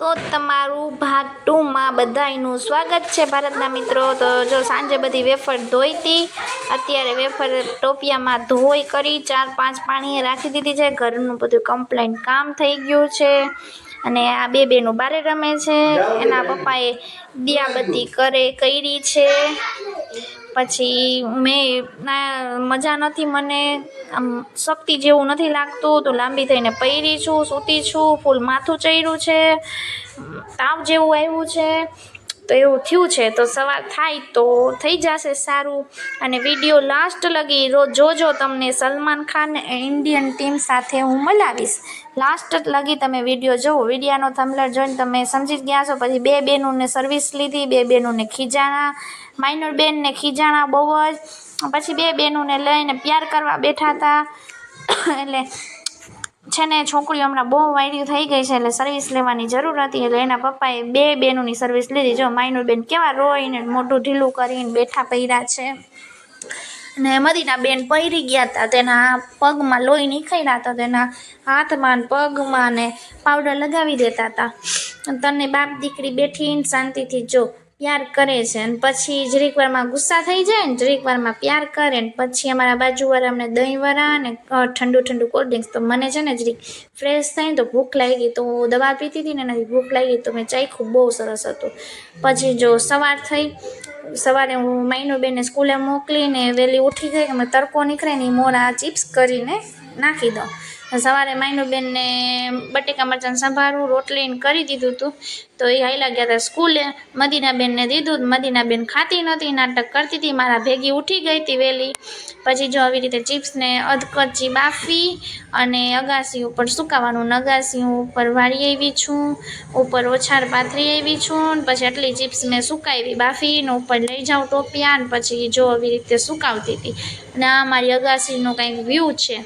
તો તમારું ભાગ 2 માં બધાયનું સ્વાગત છે ભારતના મિત્રો। તો જો સાંજે બધી વેફર ધોઈતી, અત્યારે વેફર ટોપિયામાં ધોઈ કરી 4-5 પાણીએ રાખી દીધી છે। ઘરનું બધું કમ્પ્લેન્ટ કામ થઈ ગયું છે અને આ બેનું બારે રમે છે। એના પપ્પાએ દિયાબત્તી કરી છે। પછી મેં મજા નથી, મને આમ શક્તિ જેવું નથી લાગતું, તો લાંબી થઈને પૈરી છું, સૂતી છું, ફૂલ માથું ચડ્યું છે, તાવ જેવું આવ્યું છે, તો એવું થયું છે। તો સવાર થાય તો થઈ જશે સારું। અને વિડીયો લાસ્ટ લગી જોજો, તમને સલમાન ખાન ઇન્ડિયન ટીમ સાથે હું મળાવીશ। લાસ્ટ લગી તમે વિડીયો જુઓ, વિડીયાનો થંબનેલ જોઈને તમે સમજી ગયા છો। પછી બે બેનોને સર્વિસ લીધી, બે બેનોને ખીજાણા, માઇનર બેનને ખીજાણા બહુ જ। પછી બે બેનોને લઈને પ્યાર કરવા બેઠા હતા, એટલે છે ને છોકરીઓ હમણાં બહુ વાયડી થઈ ગઈ છે, એટલે સર્વિસ લેવાની જરૂર હતી, એટલે એના પપ્પાએ બે બેનોની સર્વિસ લીધી। જો માઇનર બેન કેવા રોઈને મોઢું ઢીલું કરીને બેઠા પૈરા છે, અને મદીના બેન પૈરી ગયા હતા, તેના પગમાં લોહી નીકળ્યા હતા, તેના હાથમાં પગમાં ને પાવડર લગાવી દેતા હતા। તને બાપ દીકરી બેઠીને શાંતિથી જો પ્યાર કરે છે, અને પછી જરીક વારમાં ગુસ્સા થઈ જાય ને, જરીક વારમાં પ્યાર કરે ને પછી અમારા બાજુવાળા અમને દહીંવડા ને ઠંડુ કોલ્ડ ડ્રિંક્સ, તો મને છે ને જરીક ફ્રેશ થઈને તો ભૂખ લાગી, તો દવા પીતી હતી ને એનાથી ભૂખ લાગી, તો મેં ચાખ્યું, બહુ સરસ હતું। પછી જો સવાર થઈ, સવારે હું માઇનુબેનને સ્કૂલે મોકલીને વહેલી ઉઠી ગઈ, અમે તડકો નીકળે ને મોરા ચિપ્સ કરીને નાખી દઉં। સવારે માઇનુબેનને બટેકા મરચાં સંભારું રોટલીને કરી દીધું હતું, તો એ હાઈલા ગયા હતા સ્કૂલે। મદીનાબેનને દીધું, મદીનાબેન ખાતી નહોતી, નાટક કરતી હતી, મારા ભેગી ઉઠી ગઈ હતી વહેલી। પછી જો આવી રીતે ચિપ્સને અધકચી બાફી અને અગાસી ઉપર સુકાવાનું, અગાસી ઉપર વાળી આવી છું, ઉપર ઓછાળ પાથરી આવી છું, પછી આટલી ચિપ્સ મેં સુકાવી બાફીને ઉપર લઈ જાઉં ટોપિયા, અને પછી જો આવી રીતે સુકાવતી હતી। અને આ મારી અગાસીનો કંઈક વ્યૂ છે,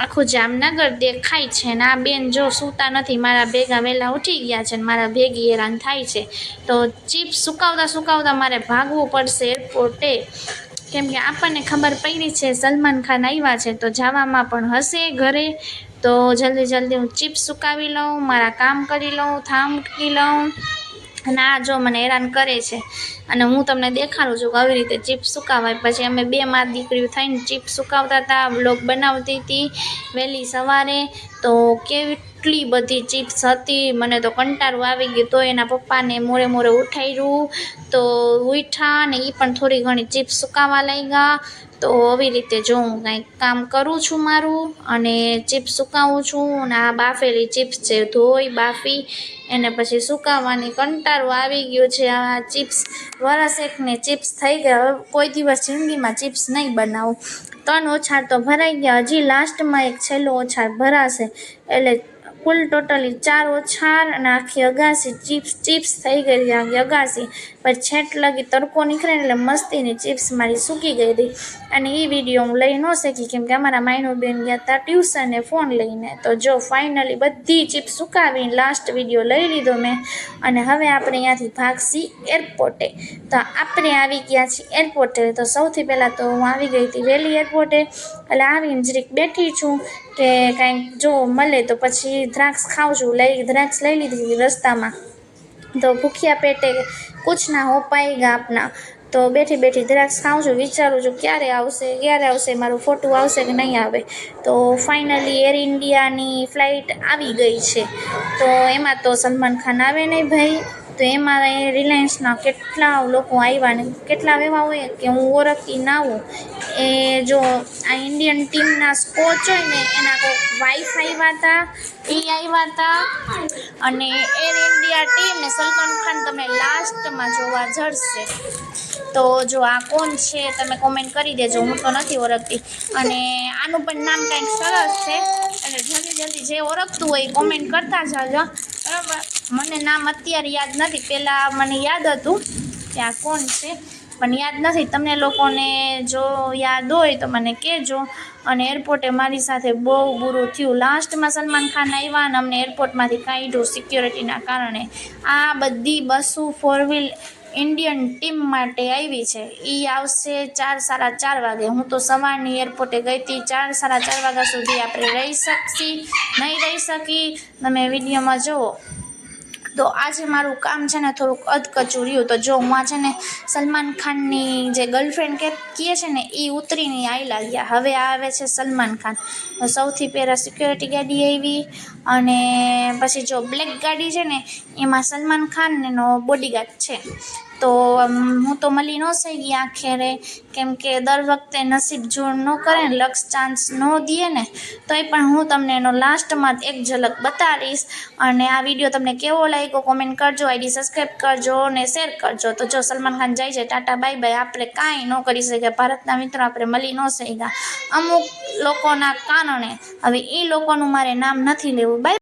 આખું જામનગર દેખાય છે, ને આ બેન જો સૂતા નથી, મારા ભેગા વહેલા ઉઠી ગયા છે, ને મારા ભેગી હેરાન થાય છે। તો ચિપ્સ સુકાવતા મારે ભાગવું પડશે એરપોર્ટે, કેમ કે આપણને ખબર પડી છે સલમાન ખાન આવ્યા છે, તો જવામાં પણ હશે ઘરે, તો જલ્દી હું ચિપ્સ સુકાવી લઉં, મારા કામ કરી લઉં, થામ મૂકી લઉં। અને આ જો મને હેરાન કરે છે, અને હું તમને દેખાડું છું કે આવી રીતે ચિપ્સ સુકાવાય। પછી અમે બે માર દીકરીઓ થઈને ચિપ્સ સુકાવતા હતા, વ્લોગ બનાવતી હતી વહેલી સવારે, તો કેટલી બધી ચિપ્સ હતી, મને તો કંટાળું આવી ગયું, તો એના પપ્પાને મોરે ઉઠાડ્યું, તો ઉઠ્યા ને એ પણ થોડી ઘણી ચિપ્સ સુકાવા લાગ્યા। તો આવી રીતે જો હું કંઈક કામ કરું છું મારું, અને ચિપ્સ સુકાવું છું, અને આ બાફેલી ચિપ્સ છે ધોઈ બાફી એને પછી સુકાવવાની કંટાળું આવી ગયું છે। આ ચિપ્સ વરસ એકને ચિપ્સ થઈ ગયા, હવે કોઈ દિવસ જિંદગીમાં ચિપ્સ નહીં બનાવું। 3 ઓછાળ તો ભરાઈ ગયા, હજી લાસ્ટમાં એક છેલ્લો ઓછાળ ભરાશે, એટલે કુલ ટોટલી 4 ઓછાળ અને આખી અગાસી ચિપ્સ થઈ ગઈ આખી અગાસી। પછી છેટ લગી તડકો નીકળે એટલે મસ્તીની ચિપ્સ મારી સૂકી ગઈ હતી, અને એ વિડીયો હું લઈ ન શકી, કેમ કે અમારા માઇનુબેન ગયા હતા ટ્યુશને ફોન લઈને। તો જો ફાઇનલી બધી ચિપ્સ સુકાવીને લાસ્ટ વિડીયો લઈ લીધો મેં, અને હવે આપણે અહીંયાથી ભાગશી એરપોર્ટે। તો આપણે આવી ગયા છીએ એરપોર્ટે, તો સૌથી પહેલાં તો હું આવી ગઈ હતી વહેલી એરપોર્ટે, એટલે આવીને જરીક બેઠી છું કે કાંઈક જો મળે તો પછી દ્રાક્ષ ખાઉં છું, દ્રાક્ષ લઈ લીધી રસ્તામાં, તો ભૂખ્યા પેટે કુછ ના હો પાએગા આપના, તો બેઠી દ્રાક્ષ ખાઉં છું, વિચારું છું ક્યારે આવશે મારું ફોટું આવશે કે નહીં આવે। તો ફાઇનલી એર ઇન્ડિયાની ફ્લાઇટ આવી ગઈ છે, તો એમાં તો સલમાન ખાન આવે નહીં ભાઈ, તો એમાં રિલાયન્સના કેટલા લોકો આવ્યા ને કેટલા એવા હોય કે હું ઓળખતી ના હોઉં, એ જો આ ઇન્ડિયન ટીમના કોચ હોય ને એના કોઈ વાઈફ આવ્યા હતા, એ આવ્યા હતા, અને એર ઇન્ડિયા ટીમ ને સલમાન ખાન તમને લાસ્ટમાં જોવા જળશે। તો જો આ કોણ છે તમે કોમેન્ટ કરી દેજો, હું તો નથી ઓળખતી, અને આનું પણ નામ કંઈક સરસ છે, એટલે જલ્દી જે ઓળખતું હોય કોમેન્ટ કરતા જાજો, બરાબર। મને નામ અત્યારે યાદ નથી, પહેલાં મને યાદ હતું કે આ કોણ છે, પણ યાદ નથી। તમને લોકોને જો યાદ હોય તો મને કહેજો। અને એરપોર્ટે મારી સાથે બહુ બુરું થયું, લાસ્ટમાં સલમાન ખાન આવ્યા અને અમને એરપોર્ટમાંથી કાઢ્યું સિક્યોરિટીના કારણે। આ બધી બસો 4 વ્હીલ ઇન્ડિયન ટીમ માટે આવી છે, એ આવશે 4-4:30 વાગે। હું તો સવારની એરપોર્ટે ગઈ હતી, 4-4:30 વાગ્યા સુધી આપણે રહી શકશી નહીં રહી શકી, તમે વિડીયોમાં જુઓ તો આજે મારું કામ છે ને થોડુંક અધકચું રહ્યું. તો જો હું આ છે ને સલમાન ખાનની જે ગર્લફ્રેન્ડ કે કહે છે ને એ ઉતરીને આયલા ગયા. હવે આવે છે સલમાન ખાન. સૌથી પહેલાં સિક્યોરિટી ગાડી આવી અને પછી જો બ્લેક ગાડી છે ને એમાં સલમાન ખાન એનો બોડીગાર્ડ છે. તો હું તો મળી ન શકી આખેરે, કેમ કે દર વખતે નસીબ જોડ ન કરે ને, લક્ષ ચાન્સ ન દે ને, તોય પણ હું તમને એનો લાસ્ટમાં એક ઝલક બતાવીશ. અને આ વિડીયો તમને કેવો લાગ્યો કોમેન્ટ કરજો, આઈડી સબસ્ક્રાઈબ કરજો અને શેર કરજો. તો જો સલમાન ખાન જાય છે, ટાટા બાય બાય. આપણે કાંઈ ન કરી શકીએ, ભારતના મિત્રો આપણે મળી ન શક્યા અમુક લોકોના કારણે. હવે એ લોકોનું મારે નામ નથી લેવું. બાય.